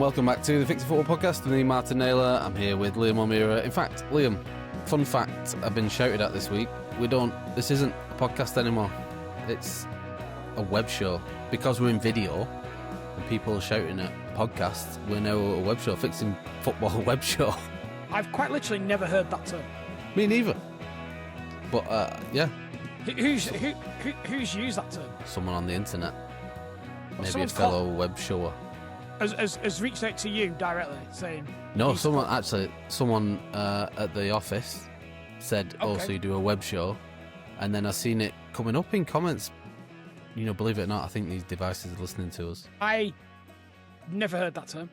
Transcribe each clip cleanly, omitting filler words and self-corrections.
welcome back to the Fix It Football Podcast with me, Martyn and Liam. I'm here with Liam O'Meara. In fact, Liam, fun fact I've been shouted at this week. This isn't a podcast anymore. It's a web show. Because we're in video and people are shouting at podcasts, we're now a web show, Fixing Football web show. I've quite literally never heard that term. Me neither. But, yeah. Who's used that term? Someone on the internet. Well, maybe a fellow web shower. Has reached out to you directly saying... No, someone at the office said, Okay. so you do a web show. And then I seen it coming up in comments. You know, believe it or not, I think these devices are listening to us. I never heard that term,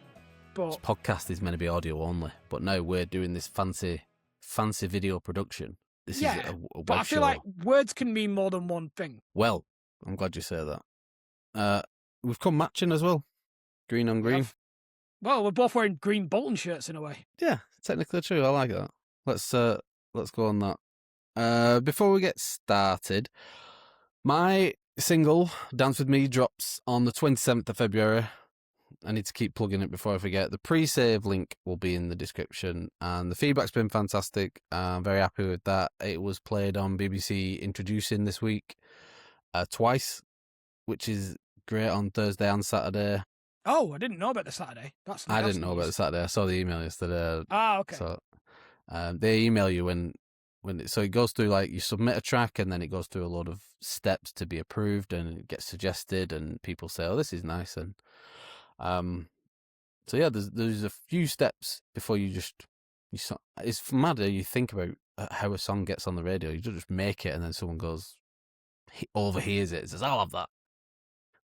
but... This podcast is meant to be audio only, but now we're doing this fancy video production. This is a web but I feel show. like words can mean more than one thing. Well, I'm glad you say that. We've come matching as well. Green on green. Well, we're both wearing green Bolton shirts in a way. Yeah, technically true. I like that. Let's go on that. Before we get started, my single "Dance With Me" drops on the 27th of February. I need to keep plugging it before I forget. The pre-save link will be in the description, and the feedback's been fantastic. I'm very happy with that. It was played on BBC Introducing this week twice, which is great, on Thursday and Saturday. Oh, I didn't know about the Saturday. I didn't know about the Saturday. I saw the email yesterday. Okay. So they email you so it goes through, like, you submit a track and then it goes through a lot of steps to be approved, and it gets suggested and people say, oh, this is nice. And so yeah, there's a few steps before it's mad how you think about how a song gets on the radio. You don't just make it and then someone overhears it and says, I'll have that.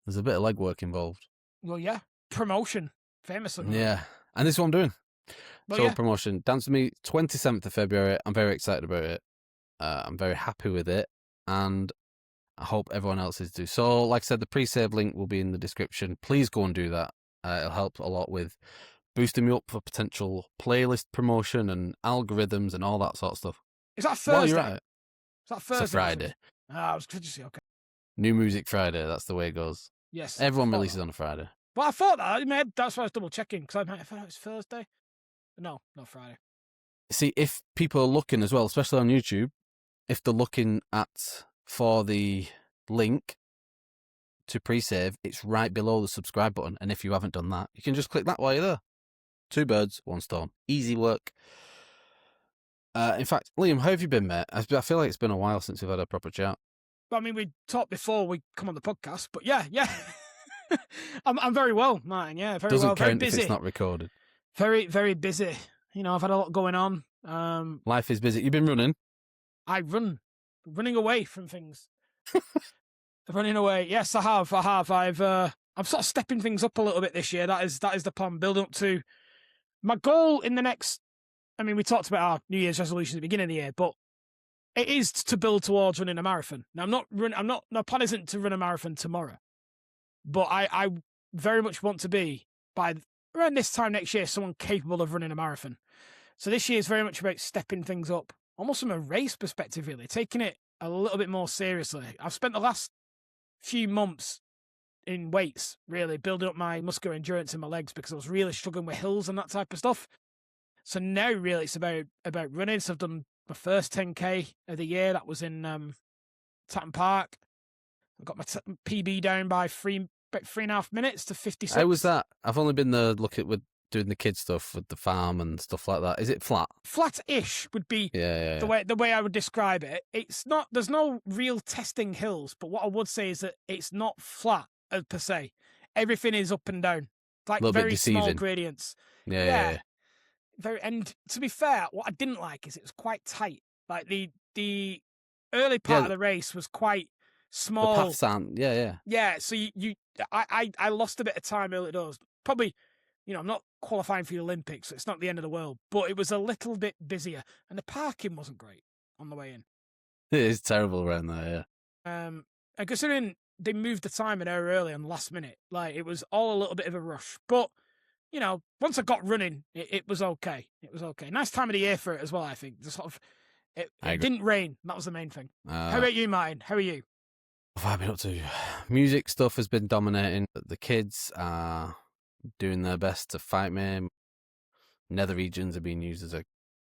There's a bit of legwork involved. Well, yeah. Promotion. Famously. Yeah. And this is what I'm doing. Well, So yeah. promotion. Dance With Me, 27th of February. I'm very excited about it. I'm very happy with it. And I hope everyone else is too. So, like I said, the pre-save link will be in the description. Please go and do that. It'll help a lot with boosting me up for potential playlist promotion and algorithms and all that sort of stuff. Is that Thursday? Well, you're right. Is that Thursday? It's a Friday. I was just okay. New Music Friday. That's the way it goes. Yes. Everyone releases on a Friday. Well, I thought that. That's why I was double checking, because I thought it was Thursday. No, not Friday. See, if people are looking as well, especially on YouTube, if they're looking for the link to pre-save, it's right below the subscribe button. And if you haven't done that, you can just click that while you're there. 2 birds, 1 stone. Easy work. In fact, Liam, how have you been, mate? I feel like it's been a while since we've had a proper chat. I mean, we talked before we come on the podcast, but yeah. I'm very well, Martin. Yeah, very Doesn't well. Very count busy. if it's not recorded. Very, very busy. You know, I've had a lot going on. Life is busy. You've been running. Running away from things. Running away. Yes, I have. I'm sort of stepping things up a little bit this year. That is the plan. Building up to my goal in the next. I mean, we talked about our New Year's resolution at the beginning of the year, but it is to build towards running a marathon. Now, my plan isn't to run a marathon tomorrow, but I very much want to be, by around this time next year, someone capable of running a marathon. So this year is very much about stepping things up, almost from a race perspective, really, taking it a little bit more seriously. I've spent the last few months in weights, really, building up my muscular endurance in my legs, because I was really struggling with hills and that type of stuff. So now, really, it's about running. So I've done my first 10K of the year. That was in Tatton Park. I got my PB down by about 3.5 minutes to 56. How was that? I've only been there doing the kids stuff with the farm and stuff like that. Is it flat? Flat-ish would be the way I would describe it. It's not. There's no real testing hills, but what I would say is that it's not flat per se. Everything is up and down, like very small gradients. Yeah. Very. And to be fair, what I didn't like is it was quite tight. Like the early part of the race was quite small. The paths aren't. Yeah. So I lost a bit of time early doors. Probably, I'm not qualifying for the Olympics, so it's not the end of the world. But it was a little bit busier, and the parking wasn't great on the way in. It is terrible around there. Yeah. And considering they moved the time an hour early on the last minute, like, it was all a little bit of a rush. But once I got running, it was okay. It was okay. Nice time of the year for it as well, I think. It didn't rain. That was the main thing. How about you, Martin? How are you? What have I been up to? Music stuff has been dominating. The kids are doing their best to fight me. Nether regions are being used as a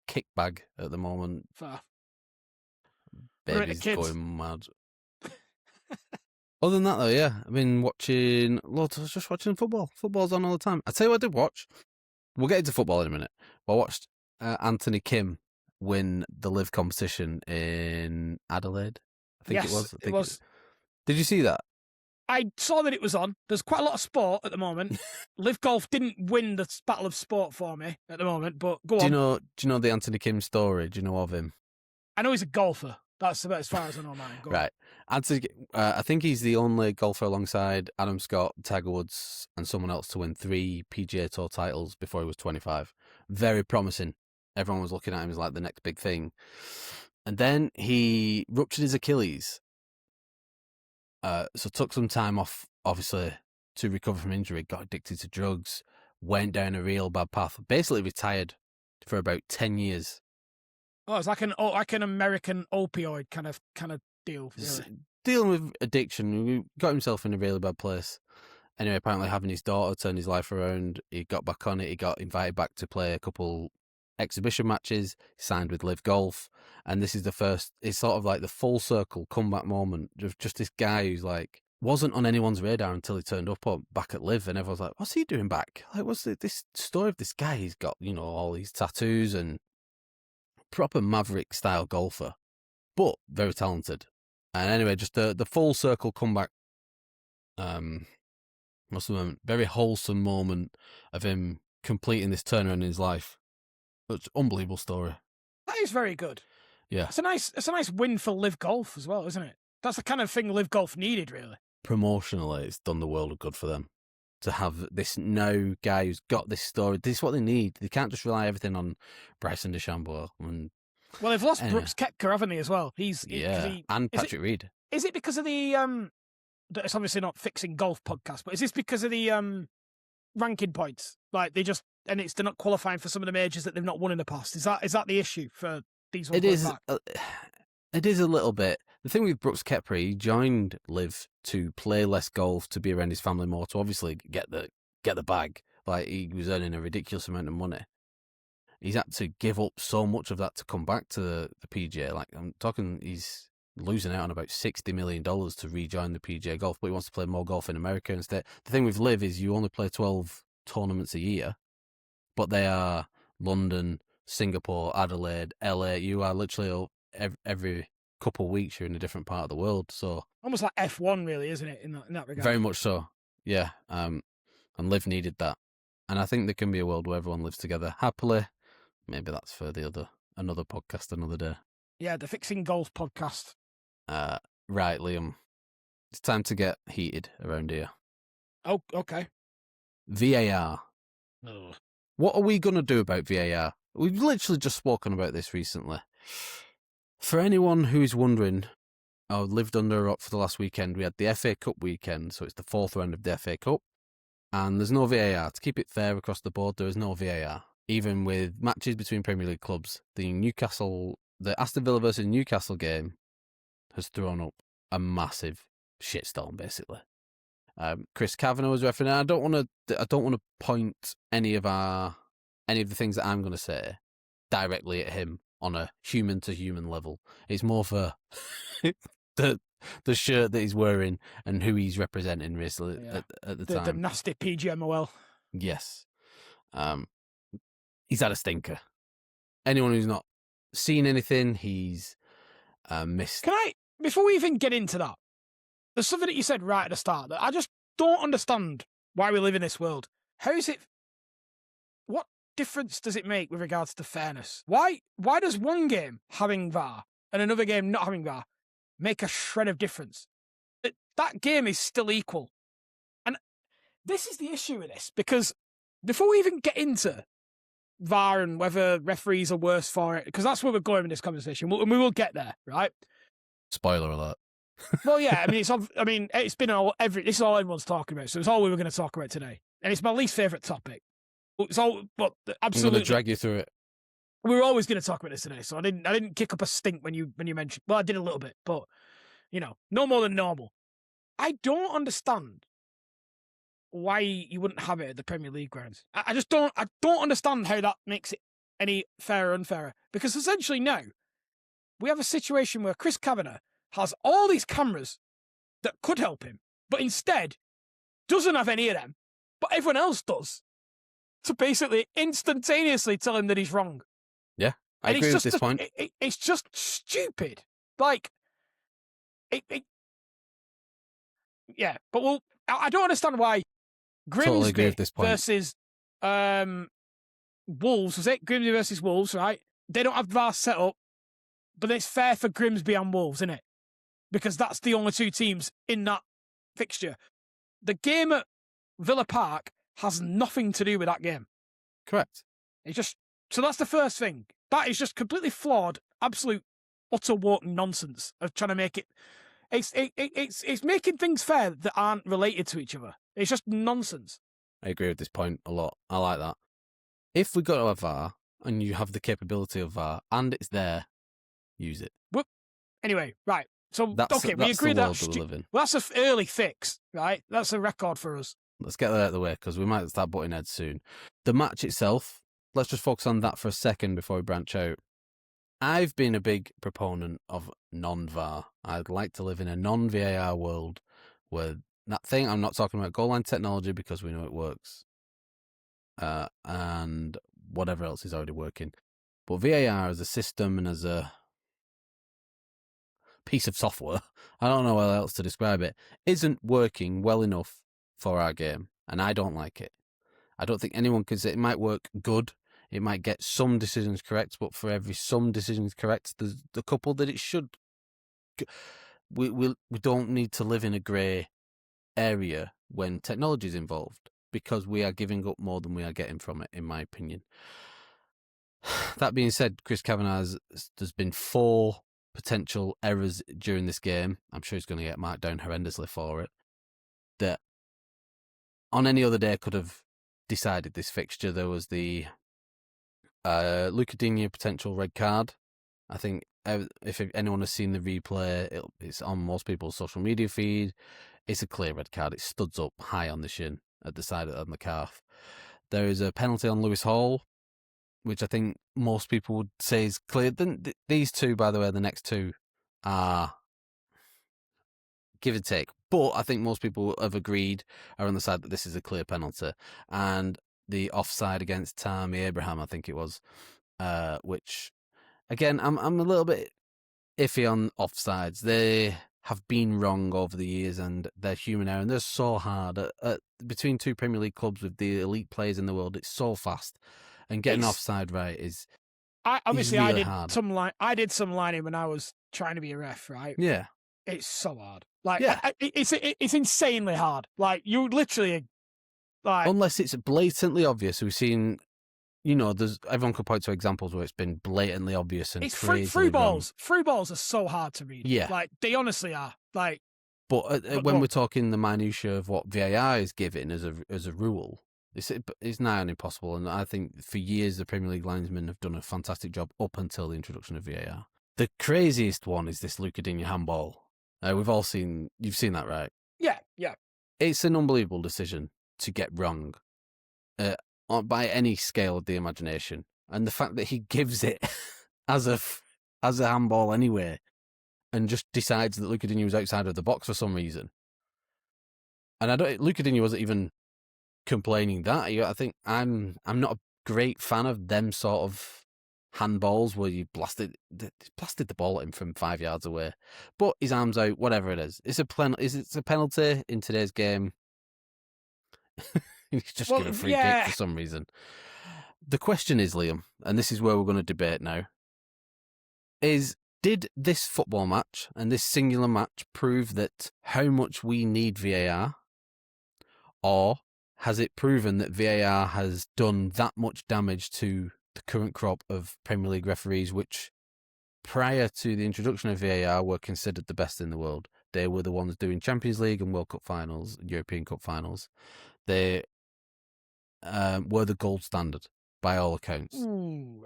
kick bag at the moment. Fair. Baby's kids. going mad. Other than that, though, yeah, I've been watching loads. I was just watching football. Football's on all the time. I tell you what I did watch. We'll get into football in a minute. But I watched Anthony Kim win the live competition in Adelaide. I think it was. It was. Did you see that? I saw that it was on. There's quite a lot of sport at the moment. Live Golf didn't win the battle of sport for me at the moment, but go on. Do you know the Anthony Kim story? Do you know of him? I know he's a golfer. That's about as far as I know mine. Right. Anthony, I think he's the only golfer alongside Adam Scott, Tiger Woods, and someone else to win 3 PGA Tour titles before he was 25. Very promising. Everyone was looking at him as like the next big thing. And then he ruptured his Achilles. So took some time off, obviously, to recover from injury, got addicted to drugs, went down a real bad path, basically retired for about 10 years. Oh, it's like an American opioid kind of deal. Really. Dealing with addiction, he got himself in a really bad place. Anyway, apparently having his daughter turn his life around, he got back on it. He got invited back to play a couple exhibition matches, signed with Live Golf, and this is the first, it's sort of like the full circle comeback moment of just this guy who's like, wasn't on anyone's radar until he turned up back at Live, and everyone's like, what's he doing back? Like, what's this story of this guy? He's got, all these tattoos and proper maverick style golfer, but very talented. And anyway, just the full circle comeback. What's the moment? Very wholesome moment of him completing this turnaround in his life. It's an unbelievable story. That is very good. Yeah, it's a nice win for Live Golf as well, isn't it? That's the kind of thing Live Golf needed, really. Promotionally, it's done the world of good for them to have this now guy who's got this story. This is what they need. They can't just rely everything on Bryson DeChambeau. Well, they've lost Brooks Koepka, haven't they, as well? And Patrick Reed. Is it because of the it's obviously not Fixing Golf podcast, but is this because of the ranking points? Like they're not qualifying for some of the majors that they've not won in the past. Is that the issue for these ones? It is a little bit. The thing with Brooks Koepka, he joined Live to play less golf, to be around his family more, to obviously get the bag. Like he was earning a ridiculous amount of money. He's had to give up so much of that to come back to the PGA. Like I'm talking, he's losing out on about $60 million to rejoin the PGA Golf, but he wants to play more golf in America instead. The thing with Live is you only play 12 tournaments a year, but they are London, Singapore, Adelaide, LA. You are literally every couple of weeks you're in a different part of the world. So almost like F1, really, isn't it? In that regard, very much so. Yeah. And Live needed that, and I think there can be a world where everyone lives together happily. Maybe that's for another podcast another day. Yeah, the Fixing Golf podcast. Right, Liam. It's time to get heated around here. Oh, okay. VAR. Ugh. What are we going to do about VAR? We've literally just spoken about this recently. For anyone who's wondering, I lived under a rock for the last weekend. We had the FA Cup weekend, so it's the 4th round of the FA Cup. And there's no VAR. To keep it fair across the board, there is no VAR. Even with matches between Premier League clubs, the Aston Villa versus Newcastle game has thrown up a massive shitstorm, basically. Chris Kavanagh was refereeing. I don't want to point any of the things that I'm going to say directly at him on a human to human level. It's more for the shirt that he's wearing and who he's representing, basically, at the time. The nasty PGMOL. Yes. He's had a stinker. Anyone who's not seen anything, he's missed. Can I, before we even get into that, there's something that you said right at the start that I just don't understand why we live in this world. How is it? What difference does it make with regards to fairness? Why does one game having VAR and another game not having VAR make a shred of difference? That game is still equal. And this is the issue with this, because before we even get into VAR and whether referees are worse for it, because that's where we're going with this conversation, and we will get there, right? Spoiler alert. Well, yeah, it's been this is all everyone's talking about, so it's all we were going to talk about today, and it's my least favourite topic. But absolutely, I'm going to drag you through it. We were always going to talk about this today, so I didn't kick up a stink when you mentioned. Well, I did a little bit, but no more than normal. I don't understand why you wouldn't have it at the Premier League grounds. I just don't. I don't understand how that makes it any fairer or unfairer. Because essentially now we have a situation where Chris Kavanagh has all these cameras that could help him, but instead doesn't have any of them, but everyone else does. To basically instantaneously tell him that he's wrong. Yeah, I agree with this point. It's just stupid. Like, yeah, but I don't understand why Grimsby versus Wolves, was it? Grimsby versus Wolves, right? They don't have VAR set up, but it's fair for Grimsby and Wolves, isn't it? Because that's the only two teams in that fixture. The game at Villa Park has nothing to do with that game. Correct. So that's the first thing. That is just completely flawed, absolute utter woke nonsense of trying to make it. It's making things fair that aren't related to each other. It's just nonsense. I agree with this point a lot. I like that. If we go to a VAR and you have the capability of VAR and it's there, use it. Well, anyway, right. So we agree that that's an early fix, right? That's a record for us. Let's get that out of the way because we might start butting heads soon. The match itself, let's just focus on that for a second before we branch out. I've been a big proponent of non-VAR. I'd like to live in a non-VAR world where that thing, I'm not talking about goal line technology because we know it works. And whatever else is already working. But VAR as a system and as a piece of software, I don't know how else to describe it, isn't working well enough for our game, and I don't like it. I don't think anyone can say it might work good, it might get some decisions correct, but for every some decisions correct, there's the couple that it should. We don't need to live in a grey area when technology is involved, because we are giving up more than we are getting from it, in my opinion. That being said, Chris Kavanagh, there's been 4 potential errors during this game. I'm sure he's going to get marked down horrendously for it. That on any other day could have decided this fixture. There was the Luca Digne potential red card. I think if anyone has seen the replay, it's on most people's social media feed. It's a clear red card. It studs up high on the shin at the side of the calf. There is a penalty on Lewis Hall, which I think most people would say is clear. These two, by the way, the next two are give and take. But I think most people have agreed are on the side that this is a clear penalty. And the offside against Tammy Abraham, I think it was, which, again, I'm a little bit iffy on offsides. They have been wrong over the years and they're human error. And they're so hard. Between 2 Premier League clubs with the elite players in the world, it's so fast. And getting offside right is really hard. I did some lining when I was trying to be a ref, right? Yeah. It's so hard. Like, yeah. It's insanely hard. Like, you literally, like, unless it's blatantly obvious. We've seen, everyone could point to examples where it's been blatantly obvious and it's through balls. Through balls are so hard to read. Yeah, like they honestly are. Like, but when we're talking the minutiae of what VAR is given as a rule, it's nigh on impossible. And I think for years the Premier League linesmen have done a fantastic job up until the introduction of VAR. The craziest one is this Luca Digne handball. You've seen that, right? Yeah. It's an unbelievable decision to get wrong by any scale of the imagination. And the fact that he gives it as a handball anyway and just decides that Luca Digne was outside of the box for some reason. And Luca Digne wasn't even complaining that. I think I'm not a great fan of them sort of handballs where you blasted the ball at him from 5 yards away, but his arm's out, whatever it is. It's a penalty in today's game. He's just given a free kick for some reason. The question is, Liam, and this is where we're going to debate now, did this football match and this singular match prove that how much we need VAR, or has it proven that VAR has done that much damage to the current crop of Premier League referees, which prior to the introduction of VAR were considered the best in the world? They were the ones doing Champions League and World Cup finals, European Cup finals. They were the gold standard by all accounts. Ooh,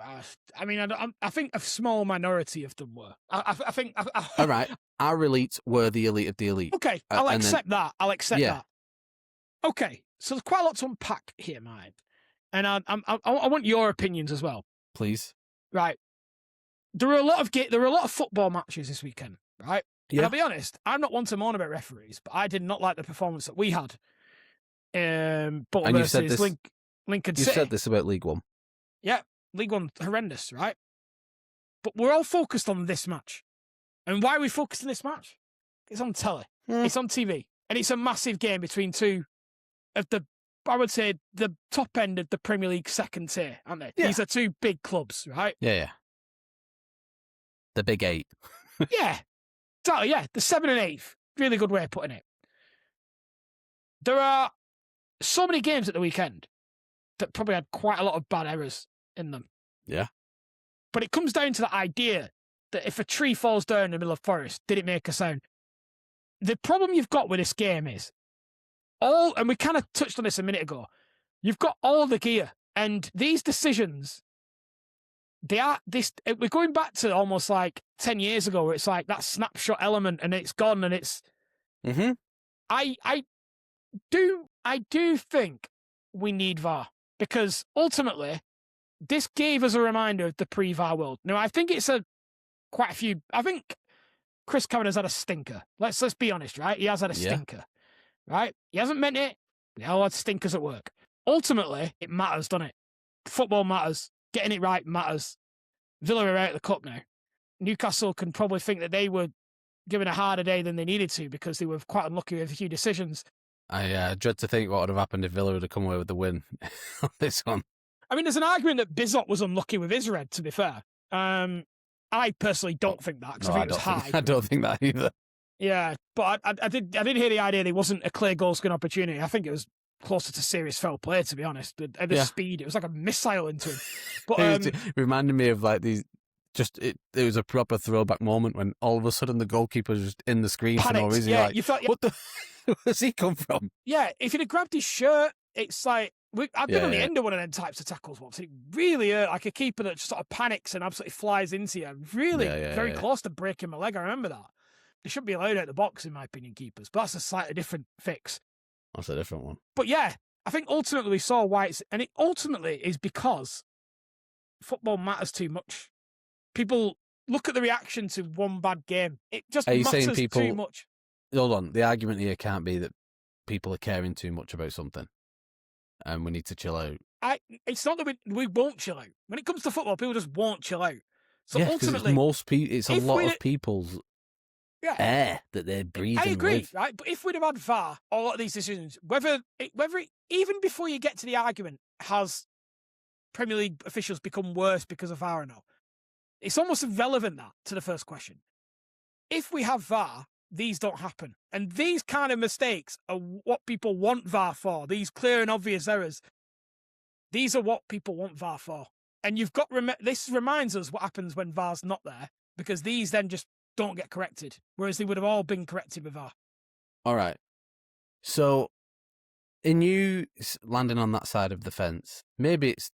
I mean, I think a small minority of them were. I think. All right, our elite were the elite of the elite. Okay, I'll accept that. I'll accept that. Okay, So there's quite a lot to unpack here, mine. And I want your opinions as well. Please. Right. There were a lot of football matches this weekend, right? Yeah. And I'll be honest, I'm not one to moan about referees, but I did not like the performance that we had. But And you've said versus this, Lincoln you've City. said this about League One. Yeah, League One, horrendous, right? But we're all focused on this match. And why are we focused on this match? It's on telly. It's on TV. And it's a massive game between two of I would say, the top end of the Premier League second tier, aren't they? Yeah. These are two big clubs, right? Yeah. The Big Eight. Yeah. Exactly, yeah. The 7 and 8. Really good way of putting it. There are so many games at the weekend that probably had quite a lot of bad errors in them. Yeah. But it comes down to the idea that if a tree falls down in the middle of forest, did it make a sound? The problem you've got with this game is and we kind of touched on this a minute ago, you've got all the gear, and these decisions, we're going back to almost like 10 years ago, where it's like that snapshot element and it's gone, and it's, I do think we need VAR, because ultimately this gave us a reminder of the pre-VAR world. Now, I think it's I think Chris Kavanaugh's had a stinker. Let's be honest, right? He has had a stinker. Right? He hasn't meant it. We all had stinkers at work. Ultimately, it matters, doesn't it? Football matters. Getting it right matters. Villa are out of the cup now. Newcastle can probably think that they were given a harder day than they needed to, because they were quite unlucky with a few decisions. I dread to think what would have happened if Villa would have come away with the win on this one. I mean, there's an argument that Bizot was unlucky with his red, to be fair. I personally don't think that, because I think it was high. I don't think that either. Yeah, but I did hear the idea there wasn't a clear goal scoring opportunity. I think it was closer to serious foul play, to be honest. At the speed, it was like a missile into him. But it reminded me of like these. It was a proper throwback moment when all of a sudden the goalkeeper was just in the screen panicked. for no reason. Yeah, like, you thought, what the? Where's he come from? Yeah, if he'd have grabbed his shirt, it's like I've been on the end of one of them types of tackles once. It really hurt, like a keeper that just sort of panics and absolutely flies into you. Really, very close to breaking my leg. I remember that. They shouldn't be allowed out the box, in my opinion, keepers. But that's a slightly different fix. That's a different one. But yeah, I think ultimately we saw why and it ultimately is because football matters too much. People look at the reaction to one bad game. It just matters too much. Hold on. The argument here can't be that people are caring too much about something and we need to chill out. It's not that we won't chill out. When it comes to football, people just won't chill out. So ultimately, it's a lot of people's air that they're breathing. I agree, with. right? But if we'd have had VAR, a lot of these decisions, whether even before you get to the argument, has Premier League officials become worse because of VAR or not? It's almost irrelevant to the first question. If we have VAR, these don't happen. And these kind of mistakes are what people want VAR for. These clear and obvious errors. These are what people want VAR for. And you've got, this reminds us what happens when VAR's not there, because these then just don't get corrected, whereas they would have all been corrected with VAR. All right. So, in you landing on that side of the fence, maybe it's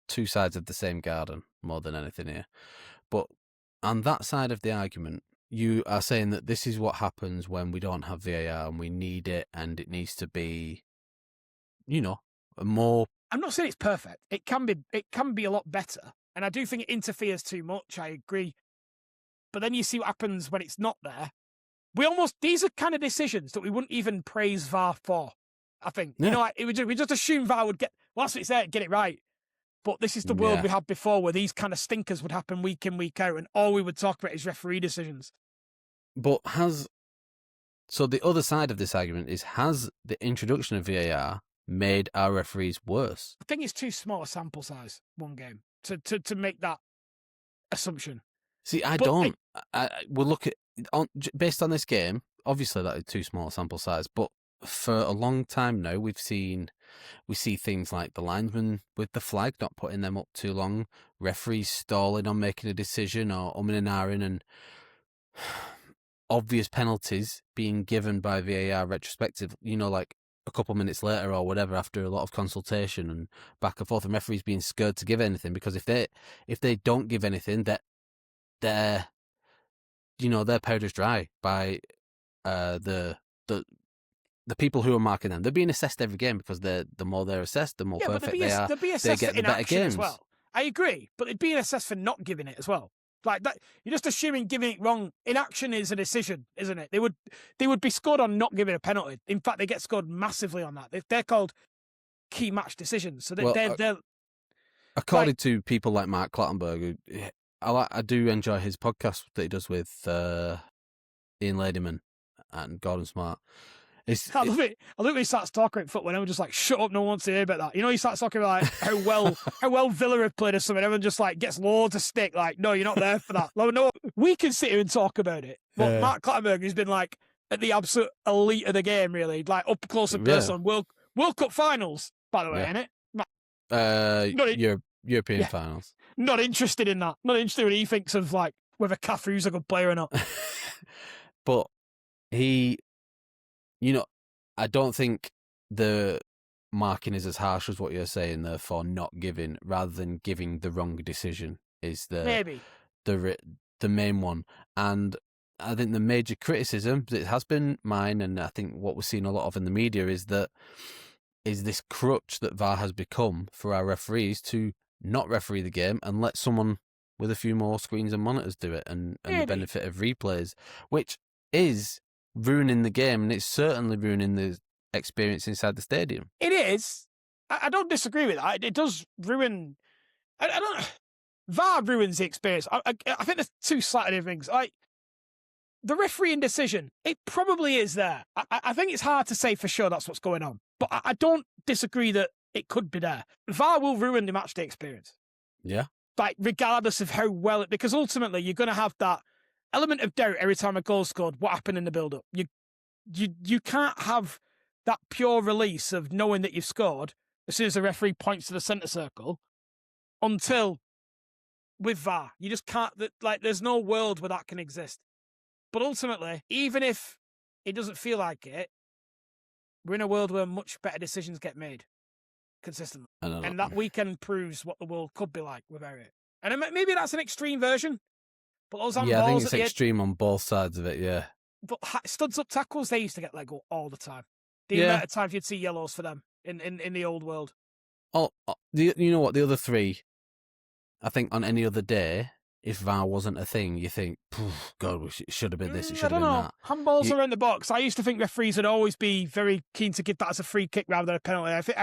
two sides of the same garden more than anything here. But on that side of the argument, you are saying that this is what happens when we don't have VAR and we need it, and it needs to be, a more... I'm not saying it's perfect. It can be a lot better. And I do think it interferes too much. I agree. But then you see what happens when it's not there. These are kind of decisions that we wouldn't even praise VAR for, I think. Yeah. We just assume VAR would get it right. But this is the world we had before, where these kind of stinkers would happen week in, week out, and all we would talk about is referee decisions. But so the other side of this argument is, has the introduction of VAR made our referees worse? I think it's too small a sample size, one game, to make that assumption. See, we'll look at, based on this game, obviously that is too small a sample size, but for a long time now, we see things like the linesman with the flag, not putting them up too long, referees stalling on making a decision or umming and ahhing, and obvious penalties being given by VAR retrospective, like a couple minutes later or whatever, after a lot of consultation and back and forth, and referees being scared to give anything, because if they don't give anything, their powder's dry by the the people who are marking them, they're being assessed every game because the more they're assessed, the more perfect they are. They'd be They assessed get for the better inaction as games. well. I agree, but it'd be assessed for not giving it as well. Like that, you're just assuming giving it wrong. Inaction is a decision, isn't it? They would be scored on not giving a penalty. In fact, they get scored massively on that. They're called key match decisions. So they're according to people like Mark Clattenburg, I do enjoy his podcast that he does with Ian Ladyman and Gordon Smart. I love it when he starts talking about football and everyone just like, shut up, no one wants to hear about that. You know, he starts talking about like how well Villa have played or something, everyone just like gets loads of stick, like, no, you're not there for that. No, we can sit here and talk about it. But Mark Clattenburg has been like at the absolute elite of the game, really, like up close and personal. World Cup finals, by the way, innit? European finals. Not interested in that. Not interested when he thinks of like whether Cafu's a good player or not. But he, I don't think the marking is as harsh as what you're saying. Therefore, not giving rather than giving the wrong decision is the main one. And I think the major criticism, it has been mine, and I think what we're seeing a lot of in the media is this crutch that VAR has become for our referees to not referee the game and let someone with a few more screens and monitors do it, and the benefit of replays, which is ruining the game, and it's certainly ruining the experience inside the stadium. It is. I don't disagree with that. It does ruin. I don't. VAR ruins the experience. I think there's two slightly different things. Like the refereeing decision, it probably is there. I think it's hard to say for sure that's what's going on, but I don't disagree that it could be there. VAR will ruin the matchday experience. Yeah. Like regardless of how well it, because ultimately you're going to have that element of doubt every time a goal's scored. What happened in the build-up? You can't have that pure release of knowing that you've scored as soon as the referee points to the centre circle until with VAR. You just can't, like, there's no world where that can exist. But ultimately, even if it doesn't feel like it, we're in a world where much better decisions get made consistently. And that weekend proves what the world could be like without it. And maybe that's an extreme version. But those handballs, I think it's extreme on both sides of it, yeah. But studs up tackles, they used to get let go all the time. The amount of times you'd see yellows for them in the old world. You know what? The other three, I think on any other day, if VAR wasn't a thing, you think, God, it should have been this, it should have been that. Handballs around the box. I used to think referees would always be very keen to give that as a free kick rather than a penalty. I think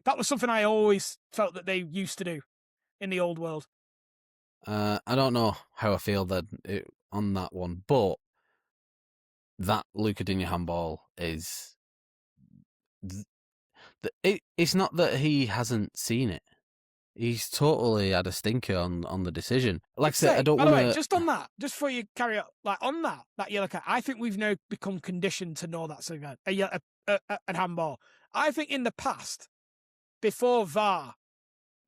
that was something I always felt that they used to do in the old world. I don't know how I feel on that one, but that Luca Digne handball is... It's not that he hasn't seen it. He's totally had a stinker on the decision. Like I said, I don't want to... just on that, just before you carry on, like on that yellow card, I think we've now become conditioned to know that's a handball. I think in the past, before VAR,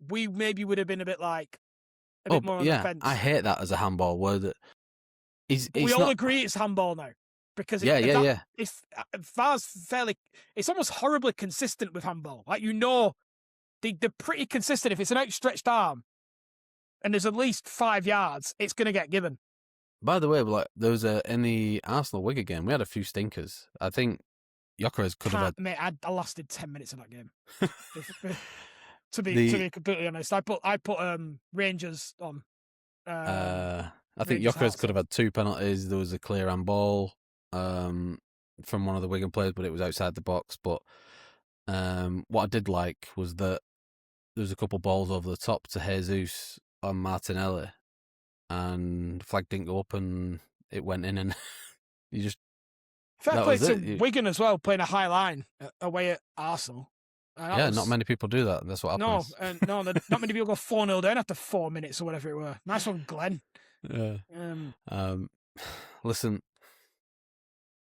we maybe would have been a bit like, a bit more on the fence. I hate that as a handball. We all agree it's handball now. Because it's VAR's it's almost horribly consistent with handball. Like, they're pretty consistent. If it's an outstretched arm and there's at least 5 yards, it's going to get given. By the way, like there was in the Arsenal Wigan game, we had a few stinkers. I think Gyökeres could have had... Mate, I lasted 10 minutes in that game. to be completely honest, I put Rangers on. I think Gyökeres could have had 2 penalties. There was a clear handball from one of the Wigan players, but it was outside the box. But what I did like was that there was a couple balls over the top to Jesus on Martinelli, and the flag didn't go up, and it went in, and you just... Fair play to Wigan as well, playing a high line away at Arsenal. Not many people do that. That's what happens. No, not many people go 4-0 down after 4 minutes or whatever it were. Nice one, Glenn. Yeah. Listen,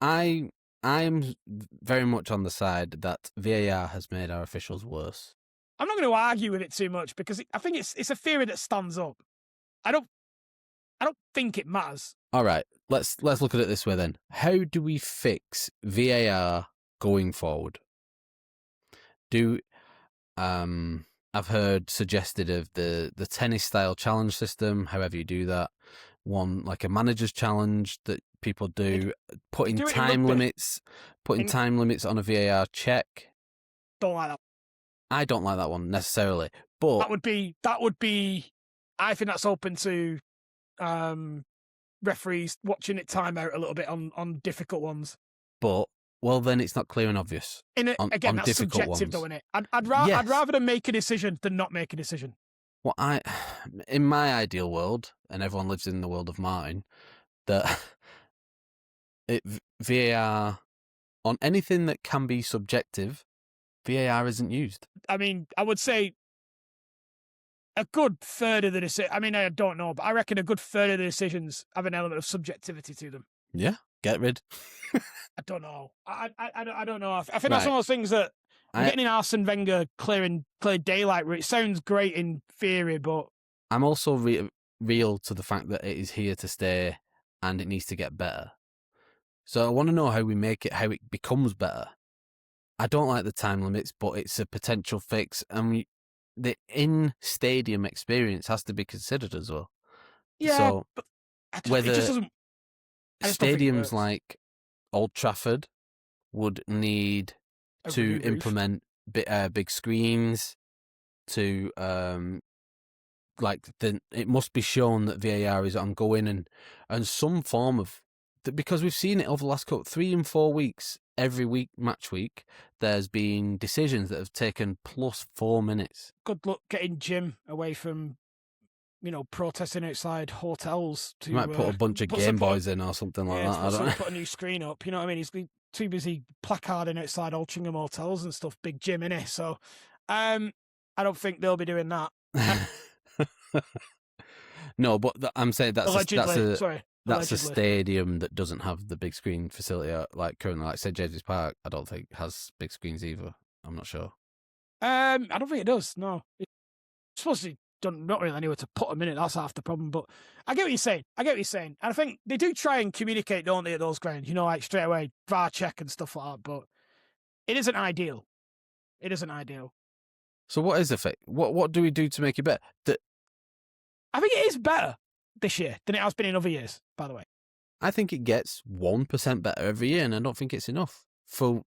I am very much on the side that VAR has made our officials worse. I'm not going to argue with it too much because I think it's a theory that stands up. I don't think it matters. All right, let's look at it this way then. How do we fix VAR going forward? I've heard suggested of the tennis style challenge system, however you do that. One like a manager's challenge that people do, putting do it in time rugby. limits on a VAR check. Don't like that. I don't like that one necessarily, but That would be. I think that's open to referees watching it time out a little bit on difficult ones. But then it's not clear and obvious. Again, on that's difficult subjective, ones. though, innit? I'd Yes. rather them make a decision than not make a decision. Well, in my ideal world, and everyone lives in the world of mine, that VAR on anything that can be subjective, VAR isn't used. I mean, I would say a good third of the decision. I mean, I don't know, but I reckon a good third of the decisions have an element of subjectivity to them. Yeah, get rid. I don't know. I don't know. I think that's one of those things that getting in Arsene Wenger clear daylight. It sounds great in theory, but I'm also real to the fact that it is here to stay and it needs to get better. So I want to know how we make it, how it becomes better. I don't like the time limits, but it's a potential fix, and the in-stadium experience has to be considered as well. Yeah, so but whether it just doesn't. Stadiums like Old Trafford would need to implement big screens to it must be shown that VAR is ongoing and some form of, because we've seen it over the last 3 and 4 weeks. Every week, match week, there's been decisions that have taken plus 4 minutes. Good luck getting Jim away from, protesting outside hotels. You might put a bunch of Game Boys in or something like that. I don't know. Put a new screen up. You know what I mean? He's too busy placarding outside Altrincham hotels and stuff. Big Jim, innit? So, I don't think they'll be doing that. No, but I'm saying that's allegedly. a stadium that doesn't have the big screen facility like currently, like St James's Park. I don't think has big screens either. I'm not sure. I don't think it does. No, it's supposed to done not really anywhere to put them in it. That's half the problem. But I get what you're saying. And I think they do try and communicate, don't they, at those grounds? Like straight away VAR check and stuff like that. But it isn't ideal. So what is the fix? What do we do to make it better? I think it is better this year than it has been in other years, by the way. I think it gets 1% better every year, and I don't think it's enough for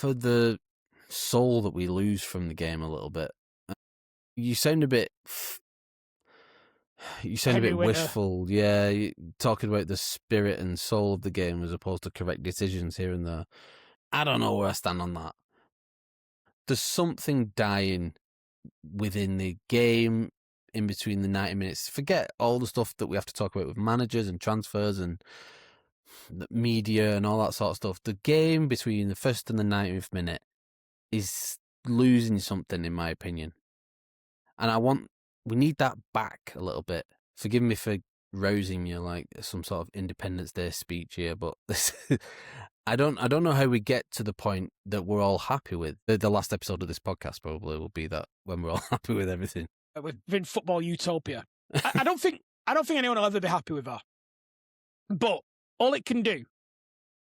the soul that we lose from the game a little bit. You sound a bit wishful. Yeah, talking about the spirit and soul of the game as opposed to correct decisions here and there. I don't know where I stand on that. There's something dying within the game in between the 90 minutes. Forget all the stuff that we have to talk about with managers and transfers and the media and all that sort of stuff. The game between the first and the 90th minute is losing something, in my opinion. And we need that back a little bit. Forgive me for rousing you like some sort of Independence Day speech here, but I don't know how we get to the point that we're all happy with. The last episode of this podcast probably will be that, when we're all happy with everything. Within football utopia. I don't think anyone will ever be happy with that. But all it can do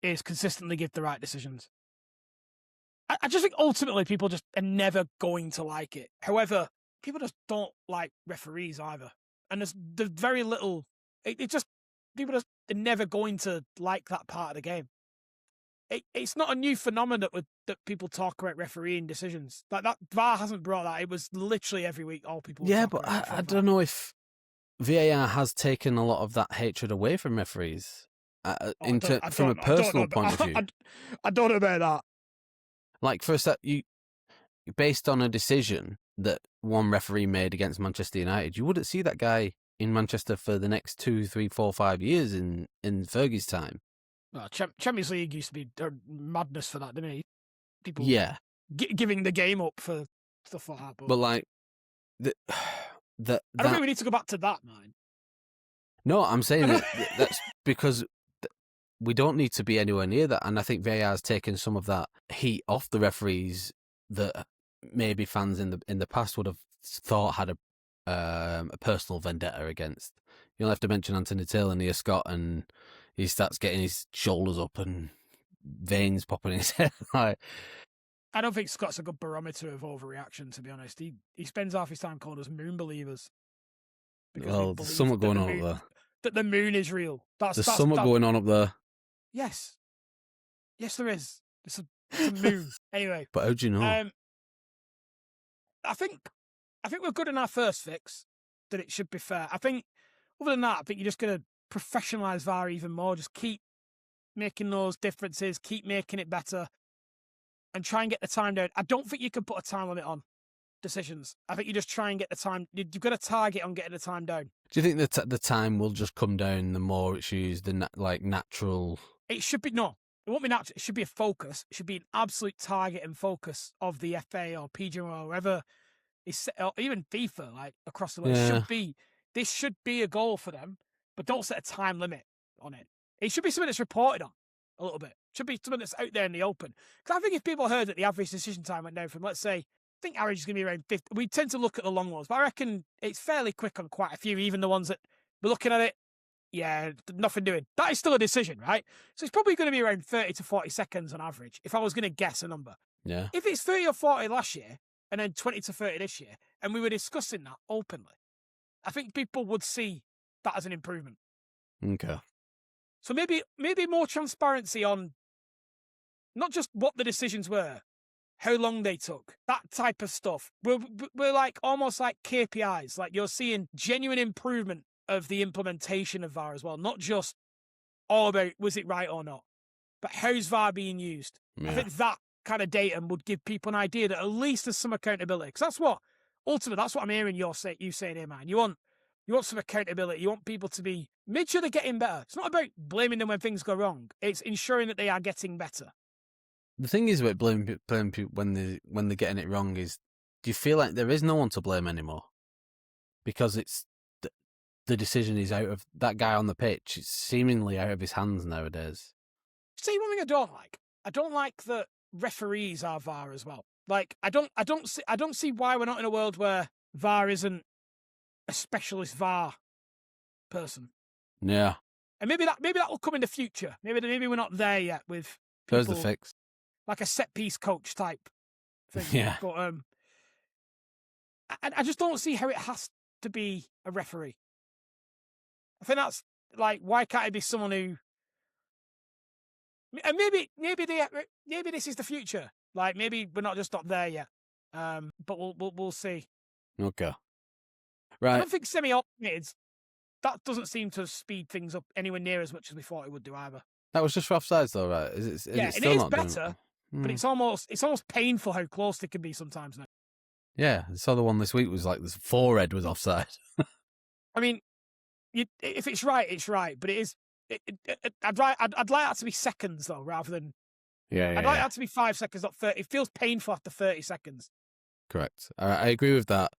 is consistently give the right decisions. I just think ultimately people just are never going to like it. However, people just don't like referees either. And there's very little. People just are never going to like that part of the game. It's not a new phenomenon that people talk about refereeing decisions. Like that VAR hasn't brought that. It was literally every week all people. Yeah, but I don't know if VAR has taken a lot of that hatred away from referees. From a personal point of view, I don't know about that. Like first, you based on a decision that one referee made against Manchester United, you wouldn't see that guy in Manchester for the next 2, 3, 4, 5 years in Fergie's time. Well, Champions League used to be madness for that, didn't it? People giving the game up for stuff like that. But like, I don't think we need to go back to that, man. No, I'm saying that's because we don't need to be anywhere near that. And I think VAR has taken some of that heat off the referees that maybe fans in the past would have thought had a personal vendetta against. You'll have to mention Anthony Taylor near Scott, and he starts getting his shoulders up and veins popping in his head. Like, I don't think Scott's a good barometer of overreaction, to be honest. He spends half his time calling us moon believers. Well, there's something going on over there. that the moon is real. There's something going on up there. Yes, there is. It's a moon. Anyway, But how do you know? I think we're good in our first fix. That it should be fair. I think other than that, I think you're just going to professionalise VAR even more. Just keep making those differences, keep making it better, and try and get the time down. I don't think you can put a time limit on decisions. I think you just try and get the time. You've got a target on getting the time down. Do you think that the time will just come down the more it's used, the natural? It should be no. It won't be natural. It should be a focus. It should be an absolute target and focus of the FA or PGMO or whoever is set, or even FIFA, like across the world. Yeah. This should be a goal for them, but don't set a time limit on it. It should be something that's reported on a little bit. It should be something that's out there in the open. Because I think if people heard that the average decision time went down from, let's say, I think average is going to be around 50. We tend to look at the long ones, but I reckon it's fairly quick on quite a few, even the ones that we're looking at it. Yeah, nothing doing. That is still a decision, right? So it's probably going to be around 30 to 40 seconds on average, if I was going to guess a number. Yeah. If it's 30 or 40 last year, and then 20 to 30 this year, and we were discussing that openly, I think people would see that as an improvement. Okay. So maybe more transparency on not just what the decisions were, how long they took, that type of stuff. We're like almost like KPIs, like you're seeing genuine improvement of the implementation of VAR as well, not just all about was it right or not, but how's VAR being used. Yeah. I think that kind of data would give people an idea that at least there's some accountability. Because that's what I'm hearing you saying here, man. You want some accountability. You want people to be make sure they're getting better. It's not about blaming them when things go wrong. It's ensuring that they are getting better. The thing is about blaming people when they're getting it wrong is, do you feel like there is no one to blame anymore? Because it's the decision is out of that guy on the pitch. It's seemingly out of his hands nowadays. See, one thing I don't like. I don't like that referees are VAR as well. Like I don't see why we're not in a world where VAR isn't a specialist VAR person. Yeah. And maybe that will come in the future. Maybe we're not there yet with people, There's the fix. Like a set piece coach type thing. Yeah. But I just don't see how it has to be a referee. I think that's like, why can't it be someone who? And maybe this is the future. Like maybe we're not there yet. But we'll see. Okay. Right. I don't think semi-automated. That doesn't seem to speed things up anywhere near as much as we thought it would do either. That was just for offsides, though, right? Is yeah, it still and it is not better, but it's almost painful how close they can be sometimes now. Yeah, I saw the one this week was like this forehead was offside. I mean, if it's right, it's right, but it is. I'd like that to be seconds though, rather than. Yeah, I'd like that to be 5 seconds, not 30. It feels painful after 30 seconds. Correct. I agree with that,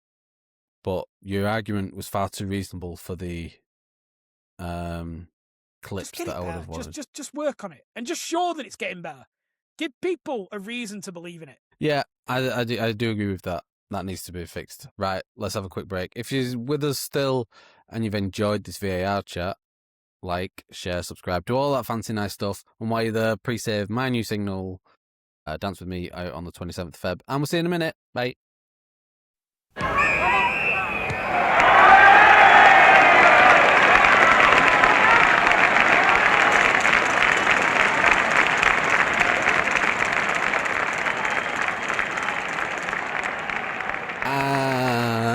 but your argument was far too reasonable for the clips that I would have wanted. Just work on it and just show that it's getting better. Give people a reason to believe in it. Yeah, I do agree with that. That needs to be fixed. Right, let's have a quick break. If you're with us still and you've enjoyed this VAR chat, like, share, subscribe, do all that fancy nice stuff. And while you're there, pre-save my new single, Dance With Me, out on the 27th of Feb. And we'll see you in a minute. Bye.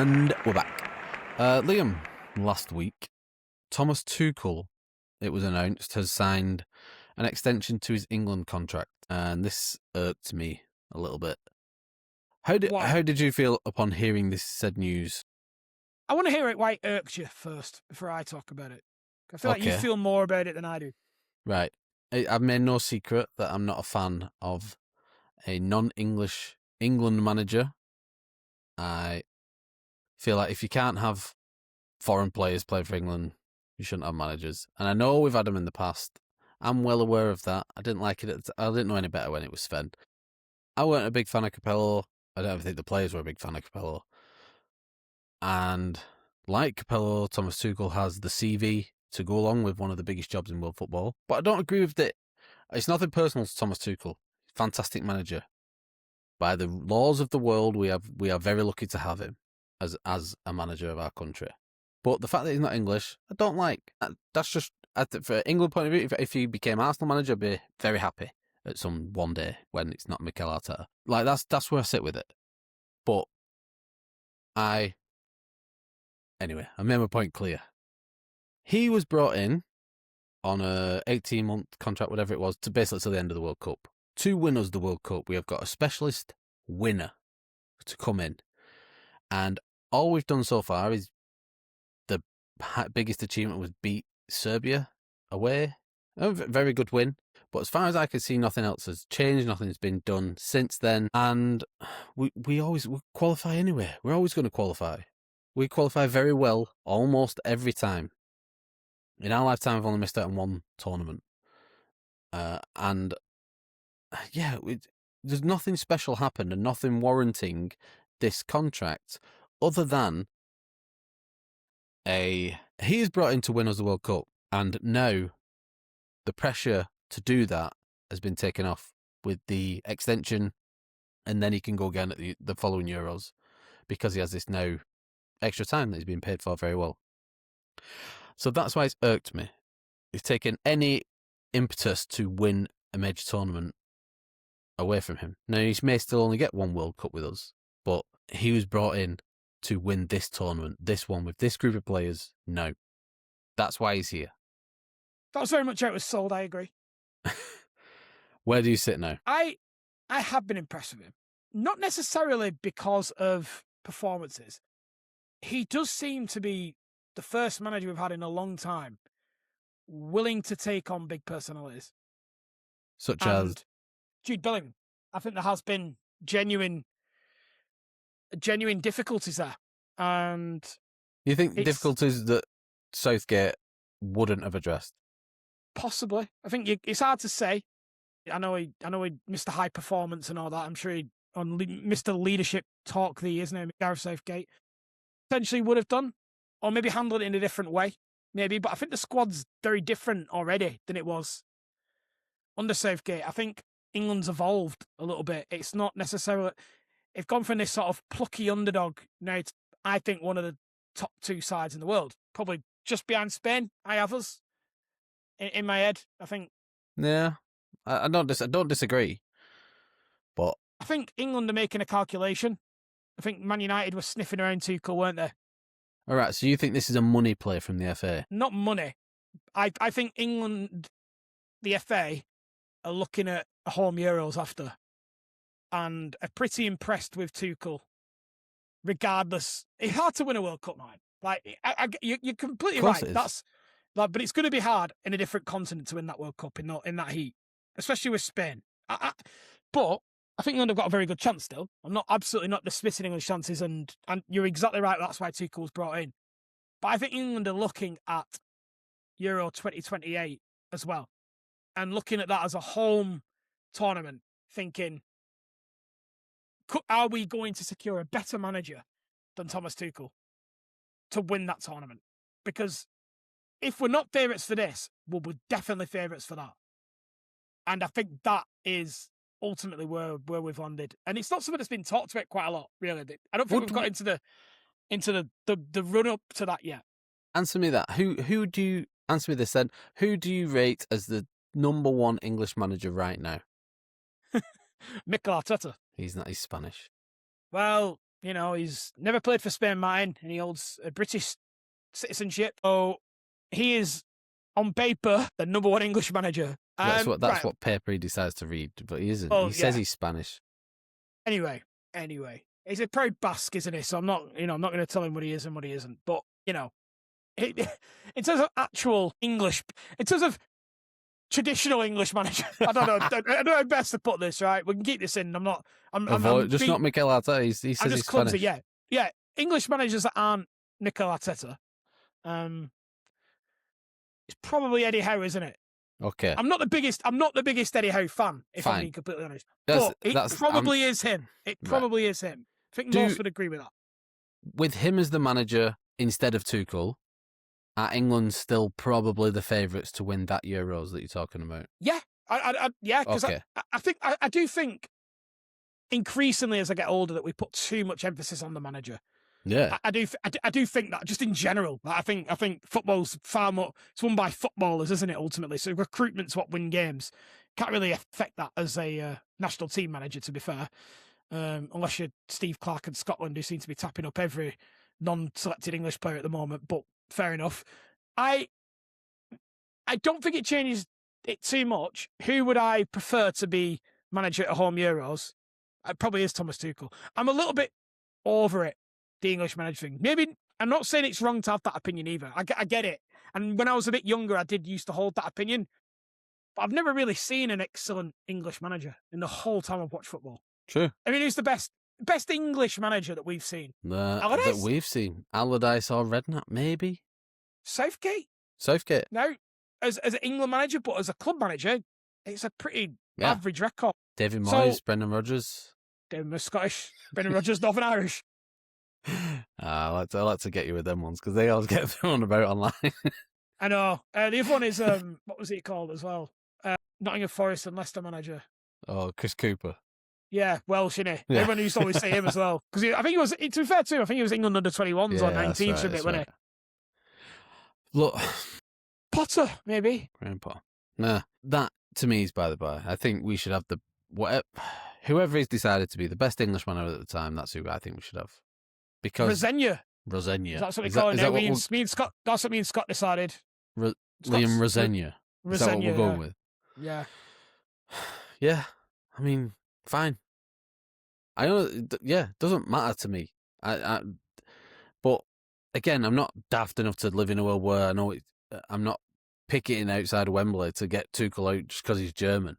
And we're back. Liam, last week, Thomas Tuchel, it was announced, has signed an extension to his England contract, and this irked me a little bit. How did you feel upon hearing this said news? I want to hear it why it irked you first before I talk about it. I feel like you feel more about it than I do. Right. I've made no secret that I'm not a fan of a non-English England manager. I feel like if you can't have foreign players play for England, you shouldn't have managers. And I know we've had them in the past. I'm well aware of that. I didn't like it. I didn't know any better when it was Sven. I weren't a big fan of Capello. I don't think the players were a big fan of Capello. And like Capello, Thomas Tuchel has the CV to go along with one of the biggest jobs in world football. But I don't agree with it. It's nothing personal to Thomas Tuchel. Fantastic manager. By the laws of the world, we are very lucky to have him as a manager of our country. But the fact that he's not English, I don't like. That's just, for England point of view, if he became Arsenal manager, I'd be very happy at some one day when it's not Mikel Arteta. Like, that's where I sit with it. But anyway, I made my point clear. He was brought in on a 18-month contract, whatever it was, to basically till the end of the World Cup. To win us the World Cup, we have got a specialist winner to come in. And all we've done so far is the biggest achievement was beat Serbia away. A very good win. But as far as I can see, nothing else has changed. Nothing's been done since then. And we always qualify anyway. We're always going to qualify. We qualify very well almost every time. In our lifetime, I've only missed out on one tournament. And yeah, there's nothing special happened and nothing warranting this contract other than he is brought in to win us the World Cup. And now the pressure to do that has been taken off with the extension, and then he can go again at the following Euros because he has this now extra time that he's been paid for very well. So that's why it's irked me. He's taken any impetus to win a major tournament away from him. Now, he may still only get one World Cup with us, but he was brought in to win this tournament, this one with this group of players. No. That's why he's here. That was very much how it was sold, I agree. Where do you sit now? I have been impressed with him. Not necessarily because of performances. He does seem to be the first manager we've had in a long time willing to take on big personalities. Such as Jude Bellingham. I think there has been genuine difficulties there. And you think difficulties that Southgate wouldn't have addressed? Possibly. I think it's hard to say. I know he missed the high performance and all that. I'm sure he on Mr. Leadership Talk, isn't it? Gareth Southgate potentially would have done, or maybe handled it in a different way, maybe. But I think the squad's very different already than it was under Southgate. I think England's evolved a little bit. It's not necessarily. They've gone from this sort of plucky underdog now to, I think, one of the top two sides in the world, probably just behind Spain. I have us in my head. I think. Yeah, I don't disagree, but I think England are making a calculation. I think Man United were sniffing around Tuchel, weren't they? All right, so you think this is a money play from the FA? Not money. I think England, the FA, are looking at home Euros after and are pretty impressed with Tuchel. Regardless, it's hard to win a World Cup, man. Like, you're completely right. That's like, but it's going to be hard in a different continent to win that World Cup in that heat, especially with Spain. But I think England have got a very good chance still. I'm absolutely not dismissing England's chances, and you're exactly right. That's why Tuchel was brought in. But I think England are looking at Euro 2028 as well, and looking at that as a home tournament, thinking, are we going to secure a better manager than Thomas Tuchel to win that tournament? Because if we're not favourites for this, we're definitely favourites for that. And I think that is ultimately where we've landed. And it's not something that's been talked about quite a lot, really. I don't think we've got into the run up to that yet. Answer me that. Who do you answer me this then? Who do you rate as the number one English manager right now? Mikel Arteta. He's not. He's Spanish. Well, he's never played for Spain, Martyn, and he holds a British citizenship. So he is, on paper, the number one English manager. That's what paper he decides to read, but he isn't. He says he's Spanish. Anyway, he's a proud Basque, isn't he? So I'm not going to tell him what he is and what he isn't. But in terms of actual English, in terms of traditional English manager, I don't know. I don't know how best to put this. Right, we can keep this in. Not Mikel Arteta. He says he's clumsy, Spanish. Yeah. English managers that aren't Mikel Arteta. It's probably Eddie Howe, isn't it? Okay. I'm not the biggest Eddie Howe fan, if I'm being completely honest. But it probably is him. It probably is him. I think most would agree with that. With him as the manager instead of Tuchel, are England still probably the favourites to win that Euros that you're talking about? Yeah. Because I do think increasingly as I get older that we put too much emphasis on the manager. Yeah. I do think that just in general. I think football's far more. It's won by footballers, isn't it? Ultimately, so recruitment's what win games. Can't really affect that as a national team manager, to be fair, unless you're Steve Clarke in Scotland, who seem to be tapping up every non-selected English player at the moment. But fair enough. I don't think it changes it too much. Who would I prefer to be manager at home Euros? It probably is Thomas Tuchel. I'm a little bit over it, the English manager thing. Maybe I'm not saying it's wrong to have that opinion either. I get it. And when I was a bit younger, I did used to hold that opinion. But I've never really seen an excellent English manager in the whole time I've watched football. True. I mean, who's the best English manager that we've seen? That we've seen. Allardyce or Redknapp, maybe? Southgate? No, as an England manager, but as a club manager, it's a pretty average record. David Moyes, Brendan Rodgers. David Moyes, Scottish. Brendan Rodgers, Northern Irish. I like to get you with them ones because they always get thrown about online. I know. The other one is, what was it called as well? Nottingham Forest and Leicester manager. Oh, Chris Cooper. Yeah, Welsh, innit? Yeah. Everyone used to always say him as well. Because I think he was, to be fair too, I think he was England under 21s or 19s for a bit, wasn't he? Look. Potter, maybe. Grandpa. Nah, that to me is by the by. I think we should have whoever is decided to be the best English manager at the time, that's who I think we should have. Because Rosenia. That's what we call it now. Me and Scott, that's what me and Scott decided. Liam Rosenia. Is that what we're going with? Yeah. Yeah. I mean, fine. I know. Yeah, doesn't matter to me. But again, I'm not daft enough to live in a world where I know I'm not picketing outside of Wembley to get Tuchel out just because he's German.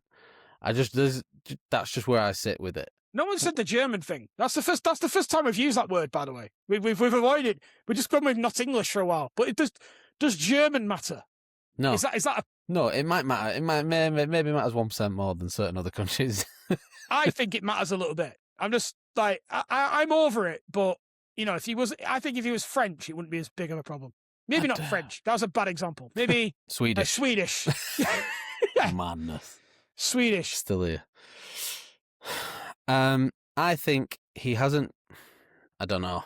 That's just where I sit with it. No one said the German thing. That's the first time we've used that word, by the way. We've avoided. We're just going with not English for a while. But does German matter? No. Is that a... No, it might matter. It maybe matters 1% more than certain other countries. I think it matters a little bit. I'm just like I'm over it. But if he was French, it wouldn't be as big of a problem. Maybe not French. That was a bad example. Maybe Swedish. Swedish. Yeah. Madness. Swedish. Still here. I think he hasn't. I don't know.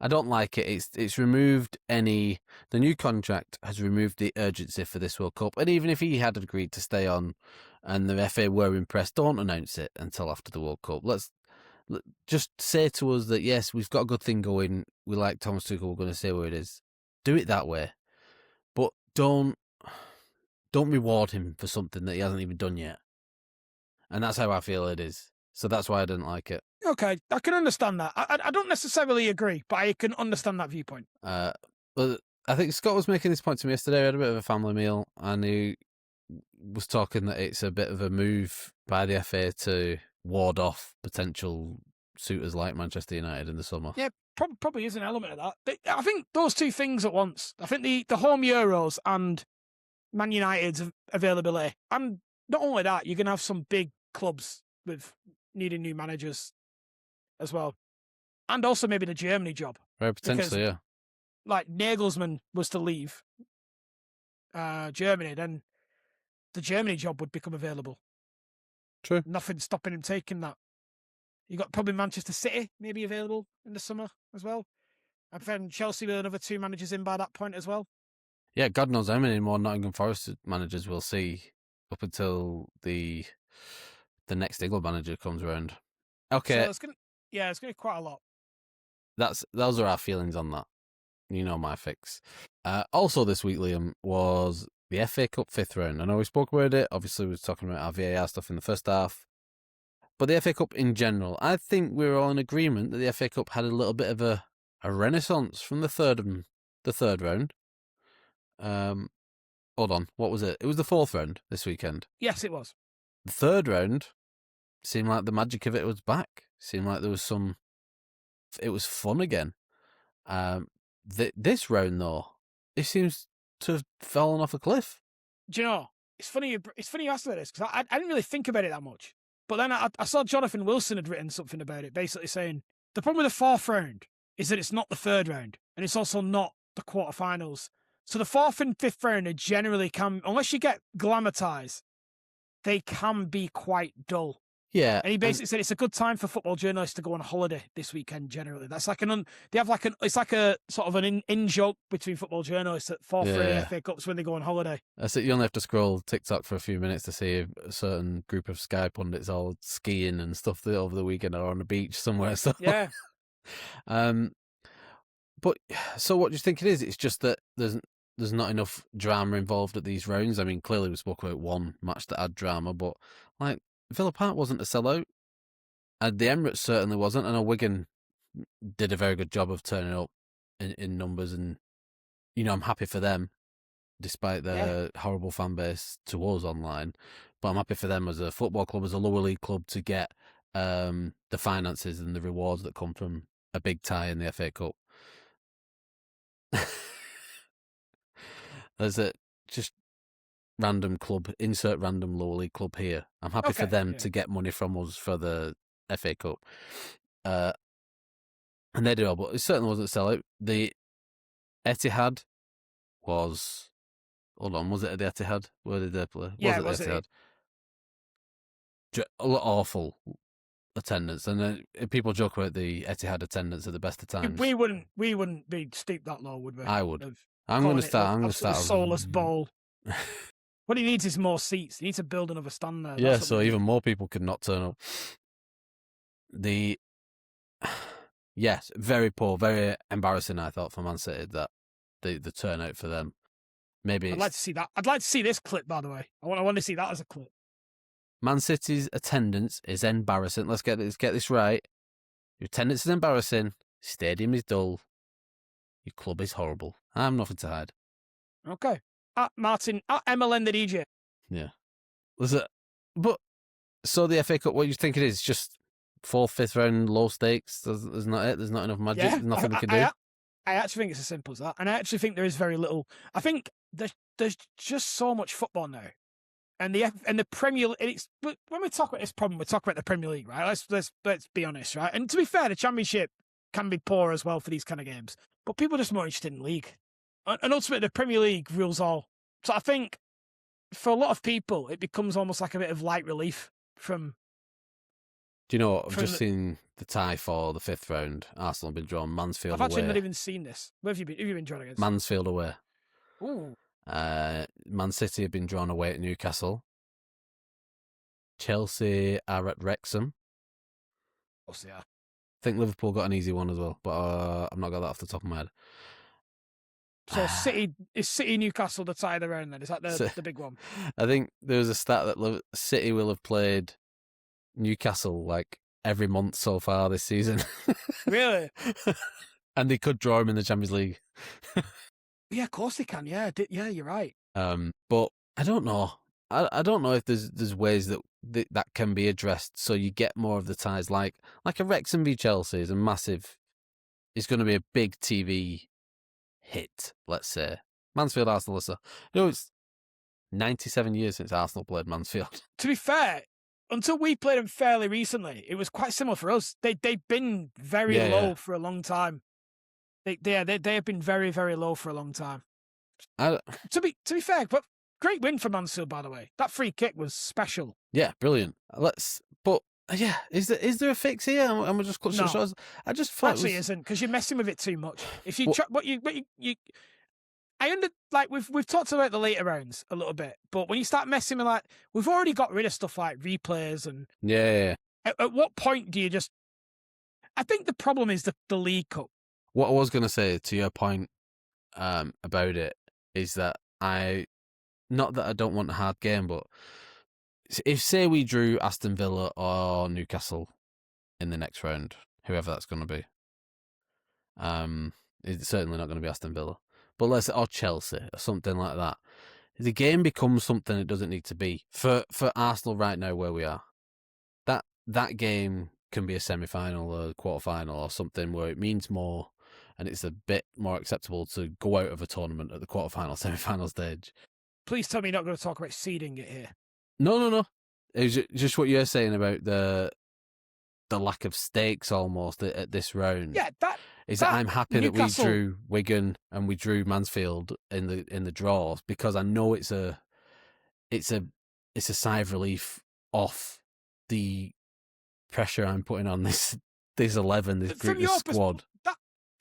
I don't like it. It's removed the new contract has removed the urgency for this World Cup. And even if he had agreed to stay on and the FA were impressed, don't announce it until after the World Cup. Let's just say to us that, yes, we've got a good thing going. We like Thomas Tuchel. We're going to say where it is. Do it that way. But don't reward him for something that he hasn't even done yet. And that's how I feel it is. So that's why I didn't like it. Okay, I can understand that. I don't necessarily agree, but I can understand that viewpoint. But I think Scott was making this point to me yesterday. We had a bit of a family meal, and he was talking that it's a bit of a move by the FA to ward off potential suitors like Manchester United in the summer. Yeah, probably is an element of that. I think those two things at once. I think the home Euros and Man United's availability, and not only that, you're going to have some big clubs with needing new managers as well. And also maybe the Germany job. Right, potentially, yeah. Like Nagelsmann was to leave Germany, then the Germany job would become available. True. Nothing stopping him taking that. You got probably Manchester City maybe available in the summer as well. And then Chelsea with another 2 managers in by that point as well. Yeah, God knows how many more Nottingham Forest managers we'll see up until the next England manager comes around. Okay. So it's gonna be quite a lot. Those are our feelings on that. You know my fix. Also this week, Liam, was the FA Cup 5th round. I know we spoke about it. Obviously, we were talking about our VAR stuff in the first half. But the FA Cup in general, I think we were all in agreement that the FA Cup had a little bit of a renaissance from the third round. Hold on, what was it? It was the 4th round this weekend. Yes, it was. The 3rd round seemed like the magic of it was back. Seemed like there was it was fun again. This round though, it seems to have fallen off a cliff. Do you know? It's funny you asked about this because I didn't really think about it that much. But then I saw Jonathan Wilson had written something about it, basically saying the problem with the 4th round is that it's not the 3rd round, and it's also not the quarterfinals. So the 4th and 5th round are generally unless you get glamorized, they can be quite dull. Yeah, And he basically said it's a good time for football journalists to go on holiday this weekend. Generally, that's like they have like it's like a sort of an in joke between football journalists that for free Yeah. FA Cups when they go on holiday. That's it. You only have to scroll TikTok for a few minutes to see a certain group of Sky pundits all skiing and stuff over the weekend or on the beach somewhere. So Yeah, but so what do you think it is? It's just that there's not enough drama involved at these rounds. I mean, clearly we spoke about one match that had drama, but like Villa Park wasn't a sellout, and the Emirates certainly wasn't. I know Wigan did a very good job of turning up in numbers, and I'm happy for them, despite their horrible fan base to us online. But I'm happy for them as a football club, as a lower league club, to get the finances and the rewards that come from a big tie in the FA Cup. There's a just random club, insert random lower league club here. I'm happy for them to get money from us for the FA Cup. And they do, but it certainly wasn't a sellout. The Etihad was... Hold on, was it at the Etihad? Where did they play? yeah, was it the Etihad? Awful attendance, and then people joke about the Etihad attendance at the best of times. We wouldn't be steep that low, would we? I would. I'm going to start. A soulless bowl. What he needs is more seats. He needs to build another stand there. Yeah, so even more people could not turn up. Yes, very poor, very embarrassing. I thought for Man City that the turnout for them. Maybe I'd like to see that. I'd like to see this clip, by the way. I want to see that as a clip. Man City's attendance is embarrassing. Let's get this right. Your attendance is embarrassing. Stadium is dull. Your club is horrible. I have nothing to hide. Okay. At Martyn, at MLN the DJ. Yeah. But so the FA Cup, what do you think it is? Just 4th, 5th round, low stakes. There's not it. There's not enough magic. Yeah, There's nothing we can do. I actually think it's as simple as that, and I actually think there is very little. I think there's just so much football now, and the Premier League. But when we talk about this problem, we talk about the Premier League, right? Let's be honest, right? And to be fair, the Championship can be poor as well for these kind of games, but people are just more interested in league, and ultimately the Premier League rules all. So I think for a lot of people, it becomes almost like a bit of light relief from. Do you know what? I've just seen the tie for the 5th round. Arsenal have been drawn Mansfield away. I've actually not even seen this. Where have you been? Who have you been drawn against? Mansfield away. Ooh. Man City have been drawn away at Newcastle. Chelsea are at Wrexham. Oh, yeah. I think Liverpool got an easy one as well, but I've not got that off the top of my head. So City Newcastle the tie of the round then? Is that the big one? I think there was a stat that City will have played Newcastle like every month so far this season. Really? And they could draw him in the Champions League. Yeah, of course they can. Yeah, you're right. But I don't know. I don't know if there's ways that can be addressed so you get more of the ties. Like a Wrexham v Chelsea is a massive. It's going to be a big TV hit. Let's say Mansfield Arsenal. It's 97 years since Arsenal played Mansfield. To be fair, until we played them fairly recently, it was quite similar for us. They've been very low for a long time. They have been very, very low for a long time. To be fair, but great win for Mansfield, by the way. That free kick was special. Yeah, brilliant. Is there a fix here? And we're just clutching shots. I just thought actually isn't, because you're messing with it too much. If you we've talked about the later rounds a little bit, but when you start messing with we've already got rid of stuff like replays and At what point do you just? I think the problem is the League Cup. What I was going to say to your point about it is that not that I don't want a hard game, but if say we drew Aston Villa or Newcastle in the next round, whoever that's going to be, it's certainly not going to be Aston Villa, but or Chelsea or something like that. The game becomes something it doesn't need to be for Arsenal right now where we are. That game can be a semi-final or a quarter-final or something where it means more and it's a bit more acceptable to go out of a tournament at the quarter-final, semi-final stage. Please tell me you're not going to talk about seeding it here. No. It was just what you're saying about the lack of stakes almost at this round. Yeah, I'm happy Newcastle... that we drew Wigan and we drew Mansfield in the draws because I know it's a sigh of relief off the pressure I'm putting on this 11, this group, this squad.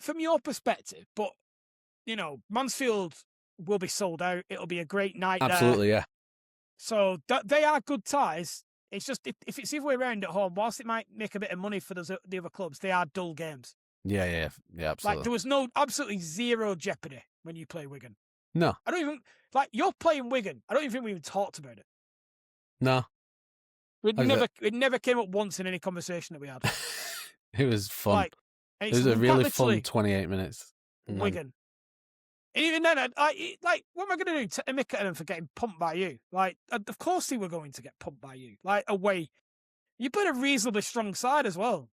From your perspective, but Mansfield will be sold out. It'll be a great night. Absolutely, there. yeah. So they are good ties. It's just if it's the other way around at home, whilst it might make a bit of money for the other clubs, they are dull games. Yeah, absolutely. Like there was absolutely zero jeopardy when you play Wigan. No, I don't even you're playing Wigan. I don't even think we even talked about it. No, it never came up once in any conversation that we had. It was fun. It was a really fun 28 minutes. Wigan. And even then, what am I going to do to a mick at them for getting pumped by you? Of course they were going to get pumped by you. Away. You put a reasonably strong side as well.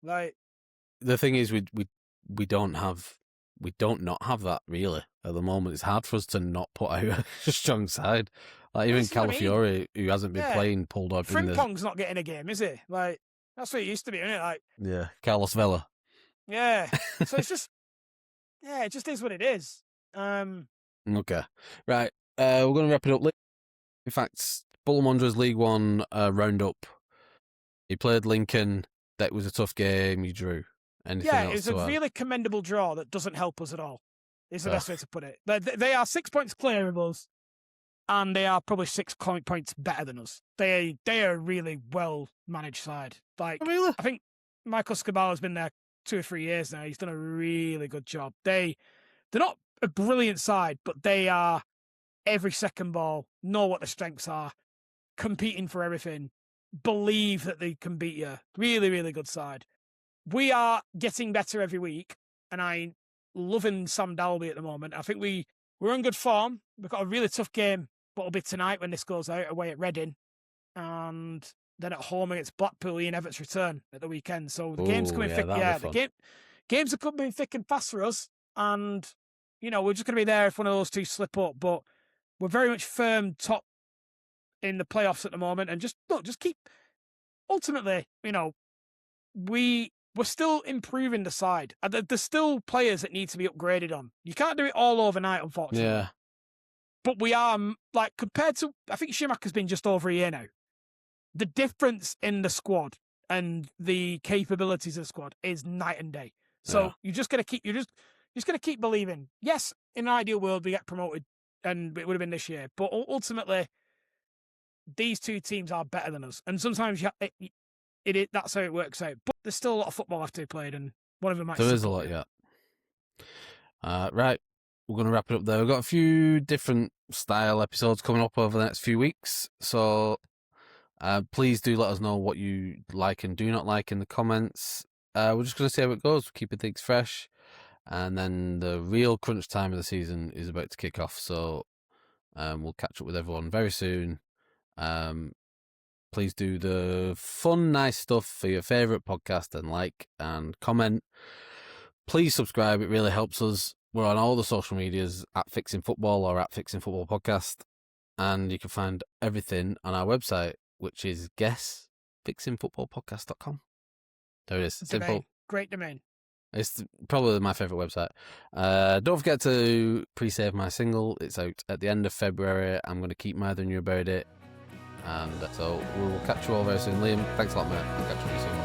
The thing is, we don't not have that really at the moment. It's hard for us to not put out a strong side. Even Calafiore, who hasn't been playing, pulled up. Frimpong's not getting a game, is he? That's what it used to be, isn't it? Yeah, Carlos Vela. Yeah. So it's just, it just is what it is. Okay, right. We're going to wrap it up. In fact, Bolton Wanderers League One roundup. He played Lincoln. That was a tough game. You drew. Anything else? It was a really commendable draw that doesn't help us at all. Is the best way to put it. They are 6 points clear of us, and they are probably 6 points better than us. They are a really well managed side. Really? I think Michael Scabala's been there 2 or 3 years now. He's done a really good job. They're not a brilliant side, but they are every second ball, know what the strengths are, competing for everything, believe that they can beat you. Really, really good side. We are getting better every week, and I'm loving Sam Dalby at the moment. I think we're in good form. We've got a really tough game, but it'll be tonight when this goes out away at Reading, and then at home against Blackpool, Ian Everett's return at the weekend. So the game's coming thick. Yeah, games are coming thick and fast for us, and we're just going to be there if one of those two slip up. But we're very much firm top in the playoffs at the moment, and just keep. Ultimately, we're still improving the side. There's still players that need to be upgraded on. You can't do it all overnight, unfortunately. Yeah. But we are, compared to, I think Schumacher's been just over a year now. The difference in the squad and the capabilities of the squad is night and day. So you're just going to keep believing. Yes, in an ideal world, we get promoted, and it would have been this year. But ultimately, these two teams are better than us. And sometimes that's how it works out. But there's still a lot of football left to be played, and one of them might. There is a lot, yeah. Right, we're going to wrap it up there. We've got a few different style episodes coming up over the next few weeks, so please do let us know what you like and do not like in the comments. We're just going to see how it goes. We're keeping things fresh, and then the real crunch time of the season is about to kick off, so we'll catch up with everyone very soon. Please do the fun, nice stuff for your favourite podcast and like and comment. Please subscribe. It really helps us. We're on all the social medias at Fixing Football or at Fixing Football Podcast. And you can find everything on our website, which is fixingfootballpodcast.com. There it is. Simple. Great domain. It's probably my favourite website. Don't forget to pre-save my single. It's out at the end of February. I'm going to keep mithering you about it. And so we'll catch you all very soon. Liam, thanks a lot, mate. I'll catch you soon.